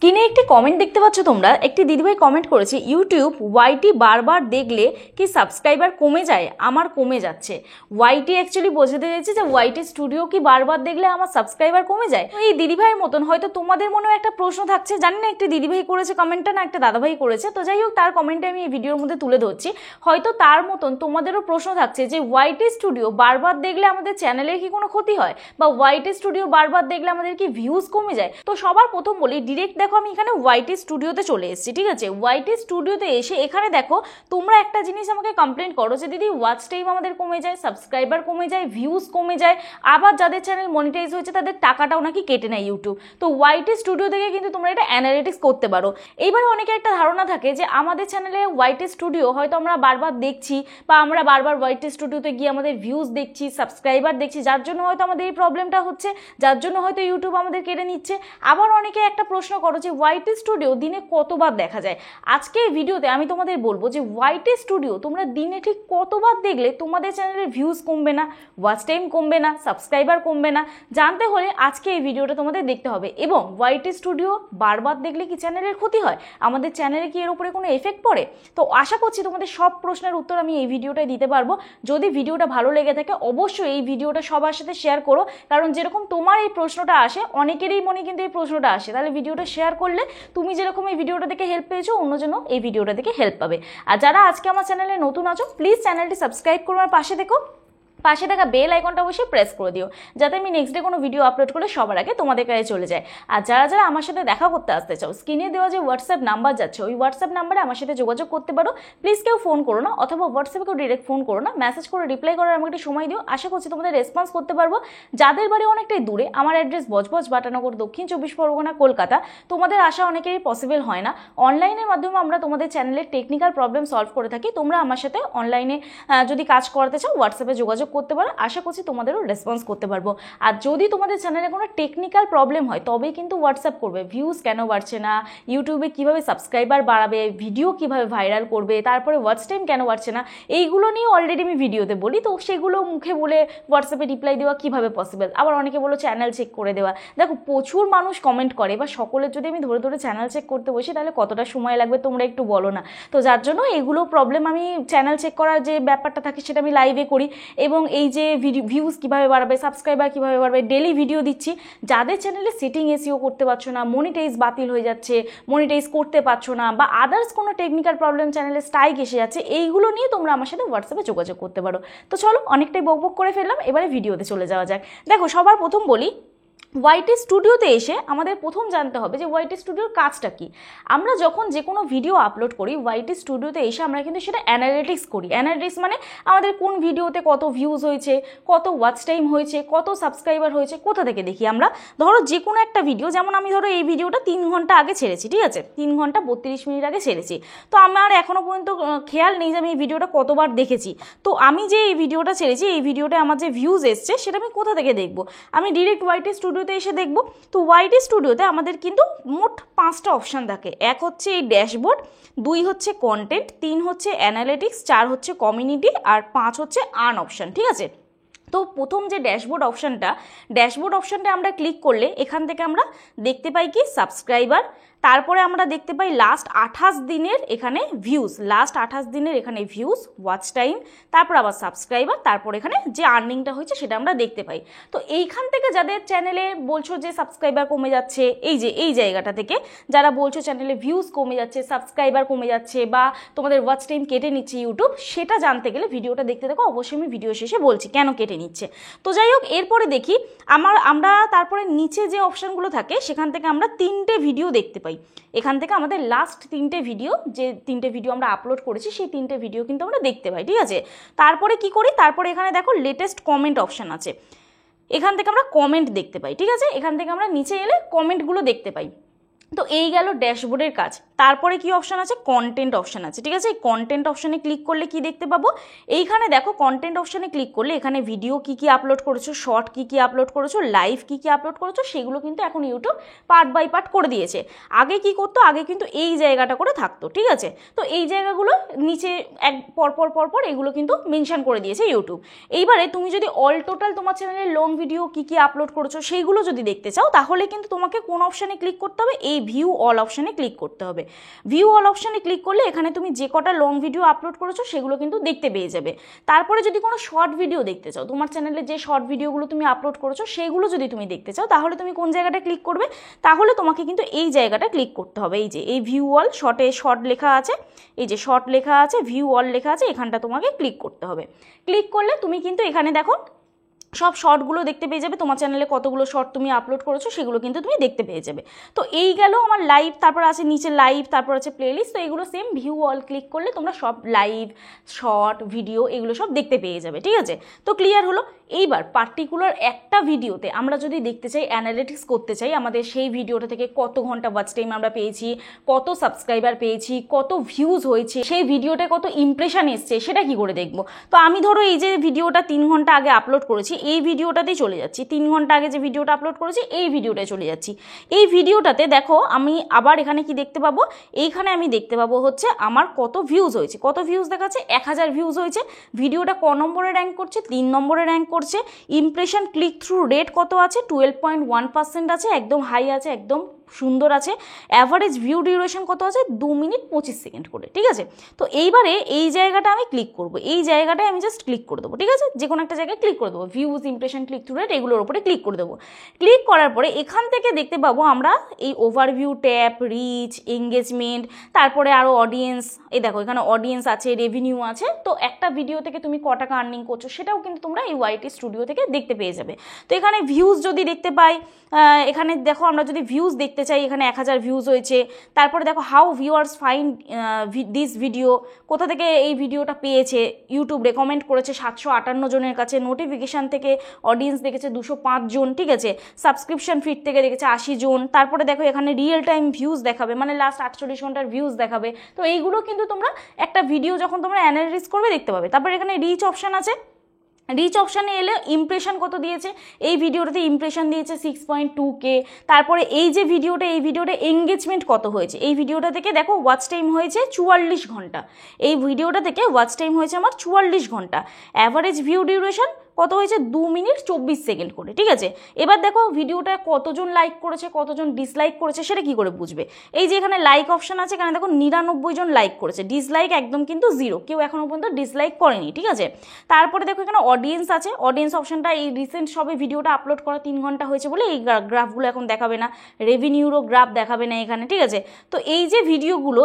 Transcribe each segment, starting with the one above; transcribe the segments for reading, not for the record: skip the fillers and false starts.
স্ক্রিনে একটি কমেন্ট দেখতে পাচ্ছ তোমরা। একটি দিদিভাই কমেন্ট করেছে, ইউটিউব ওয়াইটি বারবার দেখলে কি সাবস্ক্রাইবার কমে যায়? আমার কমে যাচ্ছে। ওয়াইটি অ্যাকচুয়ালি বোঝাতে চাইছে যে ওয়াইটি স্টুডিও কি বারবার দেখলে আমার সাবস্ক্রাইবার কমে যায়। তো এই দিদিভাইয়ের মতন হয়তো তোমাদের মনেও একটা প্রশ্ন থাকছে, জানি না একটি দিদিভাই করেছে কমেন্টটা না একটা দাদাভাই করেছে, তো যাই হোক তার কমেন্টে আমি এই ভিডিওর মধ্যে তুলে ধরছি। হয়তো তার মতন তোমাদেরও প্রশ্ন থাকছে যে ওয়াইটি স্টুডিও বারবার দেখলে আমাদের চ্যানেলের কি কোনো ক্ষতি হয়, বা ওয়াইটি স্টুডিও বারবার দেখলে আমাদের কি ভিউজ কমে যায়। তো সবার প্রথম বলি, ডিরেক্ট দেখো আমি এখানে ওয়াইটি স্টুডিওতে চলে এসেছি, ঠিক আছে। ওয়াইটি স্টুডিওতে এসে এখানে দেখো তোমরা একটা জিনিস আমাকে কমপ্লেন করো যে দিদি ওয়াচ টাইম আমাদের কমে যায়, সাবস্ক্রাইবার কমে যায়, ভিউজ কমে যায়, আবার যাদের চ্যানেল মনিটাইজ হয়েছে তাদের টাকাটাও নাকি কেটে নেয় ইউটিউব। তো ওয়াইটি স্টুডিও থেকে কিন্তু তোমরা এটা অ্যানালিটিক্স করতে পারো। এইবার অনেকে একটা ধারণা থাকে যে আমাদের চ্যানেলে ওয়াইটি স্টুডিও হয়তো আমরা বারবার দেখছি, বা আমরা বারবার ওয়াইটি স্টুডিওতে গিয়ে আমাদের ভিউজ দেখছি, সাবস্ক্রাইবার দেখছি, যার জন্য হয়তো আমাদের এই প্রবলেমটা হচ্ছে, যার জন্য হয়তো ইউটিউব আমাদের কেটে নিচ্ছে। আবার অনেকে একটা প্রশ্ন করো যে ওয়াইটি স্টুডিও দিনে কতবার দেখা যায়। আজকে এই ভিডিওতে আমি তোমাদের বলবো যে ওয়াইটি স্টুডিও তোমরা দিনে ঠিক কতবার দেখলে তোমাদের চ্যানেলের ভিউজ কমবে না, ওয়াচ টাইম কমবে না, সাবস্ক্রাইবার কমবে না। জানতে হলে আজকে এই ভিডিওটা তোমাদের দেখতে হবে। এবং ওয়াইটি স্টুডিও বারবার দেখলে কি চ্যানেলের ক্ষতি হয়, আমাদের চ্যানেলে কি এর উপরে কোনো এফেক্ট পড়ে? তো আশা করছি তোমাদের সব প্রশ্নের উত্তর আমি এই ভিডিওটাই দিতে পারবো। যদি ভিডিওটা ভালো লেগে থাকে অবশ্যই এই ভিডিওটা সবার সাথে শেয়ার করো, কারণ যেরকম তোমার এই প্রশ্নটা আসে অনেকেরই মনে কিন্তু এই প্রশ্নটা আসে। তাহলে ভিডিওটা শেয়ার করলে তুমি যেরকম এই ভিডিওটা দেখে হেল্প পেয়েছো অন্যজন এই ভিডিওটা দেখে হেল্প পাবে। আর যারা আজকে আমার চ্যানেলে নতুন আছো প্লিজ চ্যানেলটি সাবস্ক্রাইব করো আর পাশে দেখো, পাশে থাকা বেল আইকনটা অবশ্যই প্রেস করে দিও, যাতে আমি নেক্সট ডে কোনো ভিডিও আপলোড করলে সবার আগে তোমাদের কাছে চলে যায়। আর যারা যারা আমার সাথে দেখা করতে আসতে চাও, স্ক্রিনে দেওয়া যে হোয়াটসঅ্যাপ নাম্বার যাচ্ছে ওই হোয়াটসঅ্যাপ নাম্বারে আমার সাথে যোগাযোগ করতে পারো। প্লিজ কেউ ফোন করো না, অথবা হোয়াটসঅ্যাপে কেউ ডিরেক্ট ফোন করো না, মেসেজ করে রিপ্লাই করার আমাকে একটু সময় দিও। আশা করছি তোমাদের রেসপন্স করতে পারবো। যাদের বাড়ি অনেকটাই দূরে, আমার অ্যাড্রেস বজবজ বাটানগর, দক্ষিণ 24 পরগনা, কলকাতা। তোমাদের আসা অনেকেরই পসিবল হয় না। অনলাইনের মাধ্যমে আমরা তোমাদের চ্যানেলের টেকনিক্যাল প্রবলেম সলভ করে থাকি। তোমরা আমার সাথে অনলাইনে যদি কাজ করতে চাও হোয়াটসঅ্যাপে যোগাযোগ করতে পারো, আশা তোমাদেরও রেসপন্স করতে পারবো। আর যদি তোমাদের চ্যানেলে কোনো টেকনিক্যাল প্রবলেম হয় তবেই কিন্তু হোয়াটসঅ্যাপ করবে। ভিউজ কেন বাড়ছে না, ইউটিউবে কিভাবে সাবস্ক্রাইবার বাড়াবে, ভিডিও কিভাবে ভাইরাল করবে, তারপরে ওয়াচ টাইম কেন বাড়ছে না, এইগুলো নিয়ে অলরেডি আমি ভিডিওতে বলি। তো সেগুলো মুখে বলে হোয়াটসঅ্যাপে রিপ্লাই দেওয়া কিভাবে পসিবল? আবার অনেকে বলো চ্যানেল চেক করে দেওয়া। দেখো প্রচুর মানুষ কমেন্ট করে, বা সকলের যদি আমি ধরে ধরে চ্যানেল চেক করতে বসি তাহলে কতটা সময় লাগবে তোমরা একটু বলো না। তো যার জন্য এগুলো প্রবলেম, আমি চ্যানেল চেক করার যে ব্যাপারটা থাকে সেটা আমি লাইভে করি। এবং এই যে ভিউজ কীভাবে বাড়াবে, সাবস্ক্রাইবার কীভাবে বাড়বে, ডেলি ভিডিও দিচ্ছি। যাদের চ্যানেলে সেটিং এসইও করতে পারছো না, মনিটাইজ বাতিল হয়ে যাচ্ছে, মনিটাইজ করতে পারছো না, বা আদার্স কোনো টেকনিক্যাল প্রবলেম, চ্যানেলে স্ট্রাইক এসে যাচ্ছে, এইগুলো নিয়ে তোমরা আমার সাথে হোয়াটসঅ্যাপে যোগাযোগ করতে পারো। তো চলো অনেকটাই বকবক করে ফেললাম, এবারে ভিডিওতে চলে যাওয়া যাক। দেখো সবার প্রথম বলি, ওয়াইটি স্টুডিওতে এসে আমাদের প্রথম জানতে হবে যে ওয়াইটি স্টুডিওর কাজটা কি। আমরা যখন যে কোনো ভিডিও আপলোড করি ওয়াইটি স্টুডিওতে এসে আমরা কিন্তু সেটা অ্যানালিটিক্স করি। অ্যানালিটিক্স মানে আমাদের কোন ভিডিওতে কত ভিউজ হয়েছে, কত ওয়াচ টাইম হয়েছে, কত সাবস্ক্রাইবার হয়েছে, কোথা থেকে দেখি আমরা। ধরো যে কোনো একটা ভিডিও, যেমন আমি ধরো এই ভিডিওটা 3 ঘন্টা আগে ছেড়েছি, ঠিক আছে, 3 ঘন্টা 32 মিনিট আগে ছেড়েছি। তো আমার এখনও পর্যন্ত খেয়াল নেই যে আমি এই ভিডিওটা কতবার দেখেছি। তো আমি যে এই ভিডিওটা ছেড়েছি, এই ভিডিওটা আমার যে ভিউজ এসছে সেটা আমি কোথা থেকে দেখবো? আমি ডিরেক্ট ওয়াইটি স্টুডিওতে এসে দেখব। তো ওয়াইটি স্টুডিওতে আমাদের কিন্তু মোট 5টা অপশান থাকে। 1 হচ্ছে এই ড্যাশবোর্ড, 2 হচ্ছে কন্টেন্ট, 3 হচ্ছে অ্যানালিটিক্স, 4 হচ্ছে কমিউনিটি, আর 5 হচ্ছে আর্ন অপশান, ঠিক আছে। তো প্রথম যে ড্যাশবোর্ড অপশানটা আমরা ক্লিক করলে এখান থেকে আমরা দেখতে পাই কি সাবস্ক্রাইবার, তারপরে আমরা দেখতে পাই লাস্ট 28 দিনের এখানে ভিউজ, ওয়াচ টাইম, তারপর আবার সাবস্ক্রাইবার, তারপর এখানে যে আর্নিংটা হয়েছে সেটা আমরা দেখতে পাই। তো এইখান থেকে যাদের চ্যানেলে বলছো যে সাবস্ক্রাইবার কমে যাচ্ছে, এই জায়গাটা থেকে যারা বলছো চ্যানেলে ভিউজ কমে যাচ্ছে, সাবস্ক্রাইবার কমে যাচ্ছে, বা তোমাদের ওয়াচ টাইম কেটে নিচ্ছে ইউটিউব, সেটা জানতে গেলে ভিডিওটা দেখতে দেখো। অবশ্যই আমি ভিডিও শেষে বলছি কেন কেটে নিচ্ছে। তো যাই হোক, এরপরে দেখি আমরা তারপরে নিচে যে অপশানগুলো থাকে সেখান থেকে আমরা 3টে ভিডিও দেখতে পাই। এখান থেকে আমাদের লাস্ট 3টে ভিডিও, যে 3টে ভিডিও আমরা আপলোড করেছি সেই 3টে ভিডিও কিন্তু আমরা দেখতে পাই, ঠিক আছে। তারপরে কি করি, তারপরে এখানে দেখো লেটেস্ট কমেন্ট অপশান আছে, এখান থেকে আমরা কমেন্ট দেখতে পাই, ঠিক আছে। এখান থেকে আমরা নিচে এলে কমেন্টগুলো দেখতে পাই। তো এই গেল ড্যাশবোর্ডের কাজ। তারপরে কি অপশান আছে, কন্টেন্ট অপশান আছে, ঠিক আছে। এই কন্টেন্ট অপশানে ক্লিক করলে কি দেখতে পাবো, এইখানে দেখো কন্টেন্ট অপশানে ক্লিক করলে এখানে ভিডিও কি কি আপলোড করেছো, শর্ট কি কি আপলোড করেছো, লাইভ কি কি আপলোড করেছো, সেগুলো কিন্তু এখন ইউটিউব পার্ট বাই পার্ট করে দিয়েছে। আগে কি করতো, আগে কিন্তু এই জায়গাটা করে থাকতো, ঠিক আছে। তো এই জায়গাগুলো নিচে এক পরপর এগুলো কিন্তু মেনশন করে দিয়েছে ইউটিউব। এইবারে তুমি যদি অল টোটাল তোমার চ্যানেলের লং ভিডিও কি কি আপলোড করেছো সেইগুলো যদি দেখতে চাও, তাহলে কিন্তু তোমাকে কোন অপশানে ক্লিক করতে হবে, এই ভিউ অল অপশানে ক্লিক করতে হবে। ভিউ অল অপশানে ক্লিক করলে এখানে তুমি যে কটা লং ভিডিও আপলোড করেছো সেগুলো কিন্তু দেখতে পেয়ে যাবে। তারপরে যদি কোনো শর্ট ভিডিও দেখতে চাও, তোমার চ্যানেলে যে শর্ট ভিডিওগুলো তুমি আপলোড করেছো সেইগুলো যদি তুমি দেখতে চাও, তাহলে তুমি কোন জায়গাটা ক্লিক করবে, তাহলে তোমাকে কিন্তু এই জায়গাটা ক্লিক করতে হবে। এই যে এই ভিউ অল, শর্ট লেখা আছে, এই যে শর্ট লেখা আছে, ভিউ অল লেখা আছে, এখানটা তোমাকে ক্লিক করতে হবে। ক্লিক করলে তুমি কিন্তু এখানে দেখো সব শর্টগুলো দেখতে পেয়ে যাবে, তোমার চ্যানেলে কতগুলো শর্ট তুমি আপলোড করেছো সেগুলো কিন্তু তুমি দেখতে পেয়ে যাবে। তো এই গেল আমার লাইভ, তারপর আছে নিচে লাইভ, তারপর আছে প্লেলিস্ট। তো এগুলো সেম ভিউ অল ক্লিক করলে তোমরা সব লাইভ, শর্ট, ভিডিও এগুলো সব দেখতে পেয়ে যাবে, ঠিক আছে। তো ক্লিয়ার হলো। এইবার পার্টিকুলার একটা ভিডিওতে আমরা যদি দেখতে চাই, অ্যানালিটিক্স করতে চাই, আমাদের সেই ভিডিওটা থেকে কত ঘন্টা ওয়াচ টাইম আমরা পেয়েছি, কত সাবস্ক্রাইবার পেয়েছি, কত ভিউজ হয়েছে, সেই ভিডিওটা কত ইমপ্রেশন এসছে, সেটা কি করে দেখবো। তো আমি ধরো এই যে ভিডিওটা 3 ঘন্টা আগে আপলোড করেছি, এই ভিডিওটাতেই চলে যাচ্ছি। 3 ঘন্টা আগে যে ভিডিওটা আপলোড করেছি এই ভিডিওটায় চলে যাচ্ছি। এই ভিডিওটাতে দেখো আমি আবার এখানে কি দেখতে পাবো, এইখানে আমি দেখতে পাবো হচ্ছে আমার কত ভিউজ হয়েছে। কত ভিউজ দেখাচ্ছে, 1000 ভিউজ হয়েছে। ভিডিওটা ক নম্বরে র্যাঙ্ক করছে, 3 নম্বরে র্যাঙ্ক করছে। ইমপ্রেশন ক্লিক থ্রু রেট কত আছে, 12.1% আছে, একদম হাই আছে, একদম সুন্দর আছে। অ্যাভারেজ ভিউ ডিউরেশন কত আছে, 2 মিনিট 25 সেকেন্ড করে, ঠিক আছে। তো এইবারে এই জায়গাটা আমি ক্লিক করব, এই জায়গাটায় আমি জাস্ট ক্লিক করে দেবো, ঠিক আছে। যে কোনো একটা জায়গায় ক্লিক করে দেবো, views, impression, click through rate, এগুলোর উপরে ক্লিক করে দেবো। ক্লিক করার পরে এখান থেকে দেখতে পাবো আমরা এই ওভারভিউ ট্যাব, রিচ, এঙ্গেজমেন্ট, তারপরে আরও অডিয়েন্স। এই দেখো এখানে অডিয়েন্স আছে, রেভিনিউ আছে। তো একটা ভিডিও থেকে তুমি ক টাকা আর্নিং করছো সেটাও কিন্তু তোমরা এই ওয়াইটি স্টুডিও থেকে দেখতে পেয়ে যাবে। তো এখানে ভিউজ যদি দেখতে পাই, এখানে দেখো আমরা যদি ভিউজ দেখতে চাই, এখানে 1000 ভিউজ হয়েছে। তারপরে দেখো how viewers find this video, কোথা থেকে এই ভিডিওটা পেয়েছে, ইউটিউব রেকমেন্ড করেছে 758 জনের কাছে, নোটিফিকেশান থেকে অডিয়েন্স দেখেছে 205 জন, ঠিক আছে। সাবস্ক্রিপশন ফিড থেকে দেখেছে 80 জন। তারপরে দেখো এখানে রিয়েল টাইম ভিউজ দেখাবে, মানে লাস্ট 48 ঘন্টার ভিউজ দেখাবে। তো এইগুলো কিন্তু তোমরা একটা ভিডিও যখন তোমরা অ্যানালাইসিস করবে দেখতে পাবে। তারপরে এখানে রিচ অপশান আছে, রিচ অপশানে এলে ইমপ্রেশন কত দিয়েছে, এই ভিডিওটাতে ইমপ্রেশন দিয়েছে 6.2K। তারপরে এই যে ভিডিওটা, এই ভিডিওটা এঙ্গেজমেন্ট কত হয়েছে, এই ভিডিওটা থেকে দেখো ওয়াচ টাইম হয়েছে 44 ঘন্টা। এই ভিডিওটা থেকে ওয়াচ টাইম হয়েছে আমার 44 ঘন্টা। অ্যাভারেজ ভিউ ডিউরেশন কত হয়েছে, 2 মিনিট 24 সেকেন্ড করে, ঠিক আছে। এবার দেখো ভিডিওটা কতজন লাইক করেছে, কতজন ডিসলাইক করেছে, সেটা কি করে বুঝবে। এই যে এখানে লাইক অপশান আছে, এখানে দেখো 99 জন লাইক করেছে, ডিসলাইক একদম কিন্তু 0, কেউ এখনো পর্যন্ত ডিসলাইক করেনি, ঠিক আছে। তারপরে দেখো এখানে অডিয়েন্স আছে, অডিয়েন্স অপশানটা এই রিসেন্ট সবে ভিডিওটা আপলোড করা 3 ঘন্টা হয়েছে বলে এই গ্রাফগুলো এখন দেখাবে না, রেভিনিউরও গ্রাফ দেখাবে না এখানে, ঠিক আছে। তো এই যে ভিডিওগুলো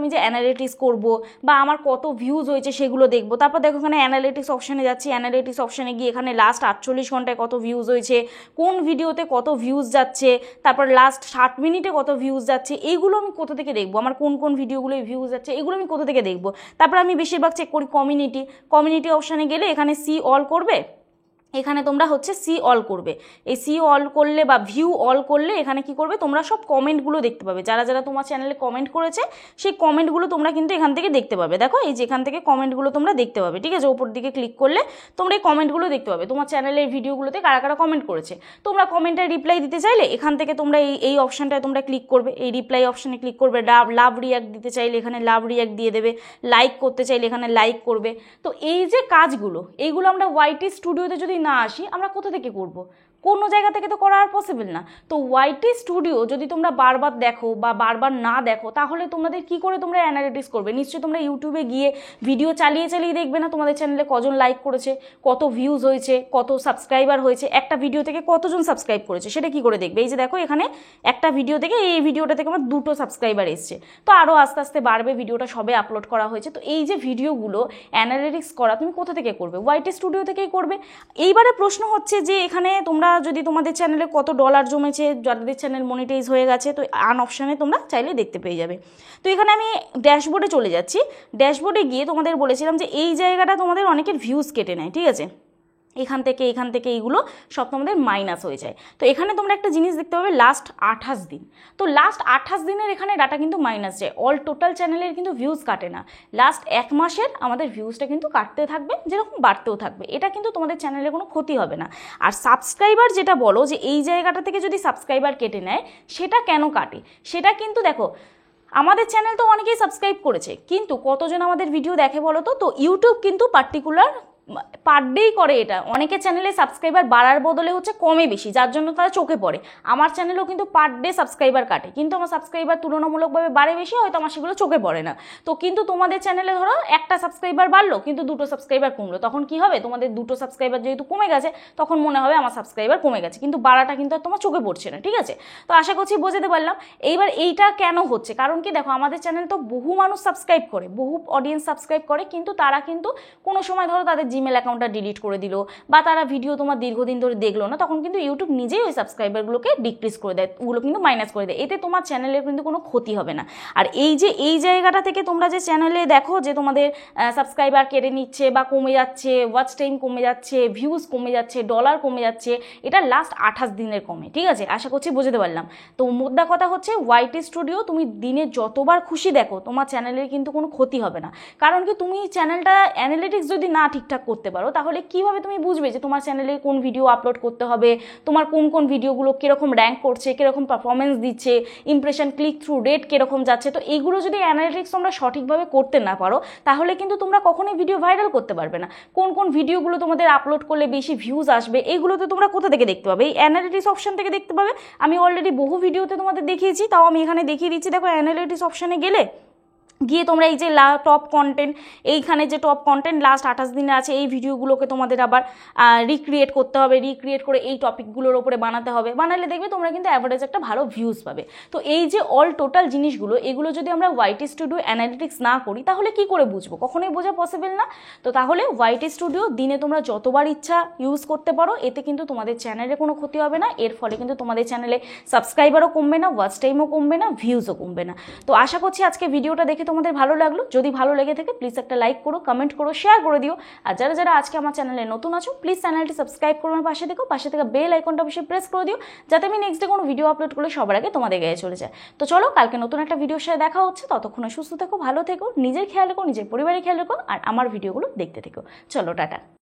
আমি যে অ্যানালিটিক্স করব বা আমার কত ভিউজ হয়েছে সেগুলো দেখবো। তারপর দেখো এখানে অ্যানালিটিক্স অপশানে যাচ্ছি, অ্যানালিটিক্স অপশানে গিয়ে এখানে লাস্ট 48 ঘন্টায় কত ভিউজ হয়েছে, কোন ভিডিওতে কত ভিউজ যাচ্ছে, তারপর লাস্ট 60 মিনিটে কত ভিউজ যাচ্ছে, এইগুলো আমি কোথা থেকে দেখবো, আমার কোন কোন ভিডিওগুলো ভিউজ যাচ্ছে এগুলো আমি কোথা থেকে দেখবো। তারপর আমি বেশিরভাগ চেক করি কমিউনিটি অপশানে গেলে এখানে সি অল করবে, এখানে তোমরা হচ্ছে সি অল করবে। এই সি অল করলে বা ভিউ অল করলে এখানে কি করবে, তোমরা সব কমেন্টগুলো দেখতে পাবে, যারা যারা তোমার চ্যানেলে কমেন্ট করেছে সেই কমেন্টগুলো তোমরা কিন্তু এখান থেকে দেখতে পাবে। দেখো এই যে এখান থেকে কমেন্টগুলো তোমরা দেখতে পাবে, ঠিক আছে। ওপর দিকে ক্লিক করলে তোমরা এই কমেন্টগুলো দেখতে পাবে, তোমার চ্যানেলের ভিডিওগুলোতে কারা কারা কমেন্ট করেছে। তোমরা কমেন্টে রিপ্লাই দিতে চাইলে এখান থেকে তোমরা এই অপশানটায় তোমরা ক্লিক করবে, এই রিপ্লাই অপশানে ক্লিক করবে। লাভ রিয়াক্ট দিতে চাইলে এখানে লাভ রিয়াক্ট দিয়ে দেবে, লাইক করতে চাইলে এখানে লাইক করবে। তো এই যে কাজগুলো, এইগুলো আমরা ওয়াইটি স্টুডিওতে যদি না আসি আমরা কোথা থেকে করব, কোনো জায়গা থেকে তো করা আর পসিবল না। তো ওয়াইটি স্টুডিও যদি তোমরা বারবার দেখো বা বারবার না দেখো, তাহলে তোমাদের কি করে তোমরা অ্যানালিটিক্স করবে। নিশ্চয়ই তোমরা ইউটিউবে গিয়ে ভিডিও চালিয়ে দেখবে না তোমাদের চ্যানেলে কজন লাইক করেছে, কত ভিউজ হয়েছে, কত সাবস্ক্রাইবার হয়েছে, একটা ভিডিও থেকে কতজন সাবস্ক্রাইব করেছে সেটা কি করে দেখবে। এই যে দেখো এখানে একটা ভিডিও থেকে, এই ভিডিওটা থেকে আমার 2টো সাবস্ক্রাইবার এসছে, তো আরও আস্তে আস্তে বাড়বে, ভিডিওটা সবে আপলোড করা হয়েছে। তো এই যে ভিডিওগুলো অ্যানালিটিক্স করা তুমি কোথা থেকে করবে, ওয়াইটি স্টুডিও থেকেই করবে। এইবারে প্রশ্ন হচ্ছে যে এখানে তোমরা যদি তোমাদের চ্যানেলে কত ডলার জমেছে, যাদের চ্যানেল মনিটাইজ হয়ে গেছে, তো আর্ন অপশানে তোমরা চাইলে দেখতে পেয়ে যাবে। তো এখানে আমি ড্যাশবোর্ডে চলে যাচ্ছি। ড্যাশবোর্ডে গিয়ে তোমাদের বলেছিলাম যে এই জায়গাটা তোমাদের অনেকের ভিউজ কেটে নেয়, ঠিক আছে। এখান থেকে এইগুলো সব তোমাদের মাইনাস হয়ে যায়। তো এখানে তোমরা একটা জিনিস দেখতে পাবে লাস্ট 28 দিন, তো লাস্ট 28 দিনের এখানে ডাটা কিন্তু মাইনাস যায়, অল টোটাল চ্যানেলের কিন্তু ভিউজ কাটে না, লাস্ট 1 মাসের আমাদের ভিউজটা কিন্তু কাটতে থাকবে, যেরকম বাড়তেও থাকবে, এটা কিন্তু তোমাদের চ্যানেলে কোনো ক্ষতি হবে না। আর সাবস্ক্রাইবার যেটা বলো যে এই জায়গাটা থেকে যদি সাবস্ক্রাইবার কেটে নেয়, সেটা কেন কাটে, সেটা কিন্তু দেখো আমাদের চ্যানেল তো অনেকেই সাবস্ক্রাইব করেছে, কিন্তু কতজন আমাদের ভিডিও দেখে বলো তো, তো ইউটিউব কিন্তু পার্টিকুলার পার ডেই করে এটা, অনেকের চ্যানেলে সাবস্ক্রাইবার বাড়ার বদলে হচ্ছে কমে বেশি, যার জন্য তারা চোখে পড়ে। আমার চ্যানেলেও কিন্তু পার ডে সাবস্ক্রাইবার কাটে, কিন্তু আমার সাবস্ক্রাইবার তুলনামূলকভাবে বাড়ে বেশি, হয়তো আমার সেগুলো চোখে পড়ে না। তো কিন্তু তোমাদের চ্যানেলে ধরো একটা সাবস্ক্রাইবার বাড়লো কিন্তু 2টো সাবস্ক্রাইবার কমলো, তখন কি হবে, তোমাদের 2টো সাবস্ক্রাইবার যেহেতু কমে গেছে, তখন মনে হবে আমার সাবস্ক্রাইবার কমে গেছে, কিন্তু বাড়াটা কিন্তু আর তোমার চোখে পড়ছে না, ঠিক আছে? তো আশা করছি বোঝাতে পারলাম। এইবার এইটা কেন হচ্ছে, কারণ কি দেখো আমাদের চ্যানেল তো বহু মানুষ সাবস্ক্রাইব করে, বহু অডিয়েন্স সাবস্ক্রাইব করে, কিন্তু তারা কিন্তু কোনো সময় ধরো তাদের জিমেল অ্যাকাউন্টটা ডিলিট করে দিল, বা তারা ভিডিও তোমার দীর্ঘদিন ধরে দেখলো না, তখন কিন্তু ইউটিউব নিজেই ওই সাবস্ক্রাইবারগুলোকে ডিক্রিজ করে দেয়, ওগুলো কিন্তু মাইনাস করে দেয়, এতে তোমার চ্যানেলের কিন্তু কোনো ক্ষতি হবে না। আর এই যে এই জায়গাটা থেকে তোমরা যে চ্যানেলে দেখো যে তোমাদের সাবস্ক্রাইবার কেটে নিচ্ছে বা কমে যাচ্ছে, ওয়াচ টাইম কমে যাচ্ছে, ভিউজ কমে যাচ্ছে, ডলার কমে যাচ্ছে, এটা লাস্ট 28 দিনের কমে, ঠিক আছে? আশা করছি বুঝতে পারলাম। তো মোদ্দা কথা হচ্ছে ওয়াইটি স্টুডিও তুমি দিনে যতবার খুশি দেখো, তোমার চ্যানেলের কিন্তু কোনো ক্ষতি হবে না। কারণ কি তুমি চ্যানেলটা অ্যানালিটিক্স যদি না ঠিকঠাক করতে পারো, তাহলে কিভাবে তুমি বুঝবে যে তোমার চ্যানেলে কোন ভিডিও আপলোড করতে হবে, তোমার কোন কোন ভিডিওগুলো কীরকম র্যাঙ্ক করছে, কীরকম পারফরমেন্স দিচ্ছে, ইমপ্রেশন, ক্লিক থ্রু রেট কীরকম যাচ্ছে, তো এইগুলো যদি অ্যানালিটিক্স তোমরা সঠিকভাবে করতে না পারো, তাহলে কিন্তু তোমরা কখনোই ভিডিও ভাইরাল করতে পারবে না। কোন কোন ভিডিওগুলো তোমাদের আপলোড করলে বেশি ভিউজ আসবে, এইগুলো তো তোমরা কোথা থেকে দেখতে পাবে? এই অ্যানালিটিক্স অপশন থেকে দেখতে পাবে। আমি অলরেডি বহু ভিডিওতে তোমাদের দেখিয়েছি, তাও আমি এখানে দেখিয়ে দিচ্ছি। দেখো অ্যানালিটিক্স অপশানে গিয়ে তোমরা এই যে টপ কন্টেন্ট, এইখানে যে টপ কন্টেন্ট লাস্ট 28 দিনে আছে, এই ভিডিওগুলোকে তোমাদের আবার রিক্রিয়েট করতে হবে, রিক্রিয়েট করে এই টপিকগুলোর ওপরে বানাতে হবে, বানালে দেখবে তোমরা কিন্তু অ্যাভারেজ একটা ভালো ভিউজ পাবে। তো এই যে অল টোটাল জিনিসগুলো, এগুলো যদি আমরা ওয়াইটি স্টুডিও অ্যানালিটিক্স না করি, তাহলে কি করে বুঝবো? কখনোই বোঝা পসিবল না। তো তাহলে ওয়াইটি স্টুডিও দিনে তোমরা যতবার ইচ্ছা ইউজ করতে পারো, এতে কিন্তু তোমাদের চ্যানেলে কোনো ক্ষতি হবে না, এর ফলে কিন্তু তোমাদের চ্যানেলে সাবস্ক্রাইবারও কমবে না, ওয়াচ টাইমও কমবে না, ভিউজও কমবে না। তো আশা করছি আজকে ভিডিওটা দেখে তোমাদের ভালো লাগলো। যদি ভালো লেগে থাকে প্লিজ একটা লাইক করো, কমেন্ট করো, শেয়ার করে দিও। আর যারা যারা আজকে আমার চ্যানেলে নতুন আছো, প্লিজ চ্যানেলটি সাবস্ক্রাইব করে আমার পাশে দেখো, পাশে থেকে বেল আইকনটা অবশ্যই প্রেস করে দিও, যাতে আমি নেক্সট ডে কোনো ভিডিও আপলোড করলে সবার আগে তোমাদের গায়ে চলে যায়। তো চলো, কালকে নতুন একটা ভিডিওর সাথে দেখা হচ্ছে। ততক্ষণে সুস্থ থেকো, ভালো থেকো, নিজের খেয়াল রেখো, নিজের পরিবারের খেয়াল রেখো, আর আমার ভিডিওগুলো দেখতে থেকো। চলো, টাটা।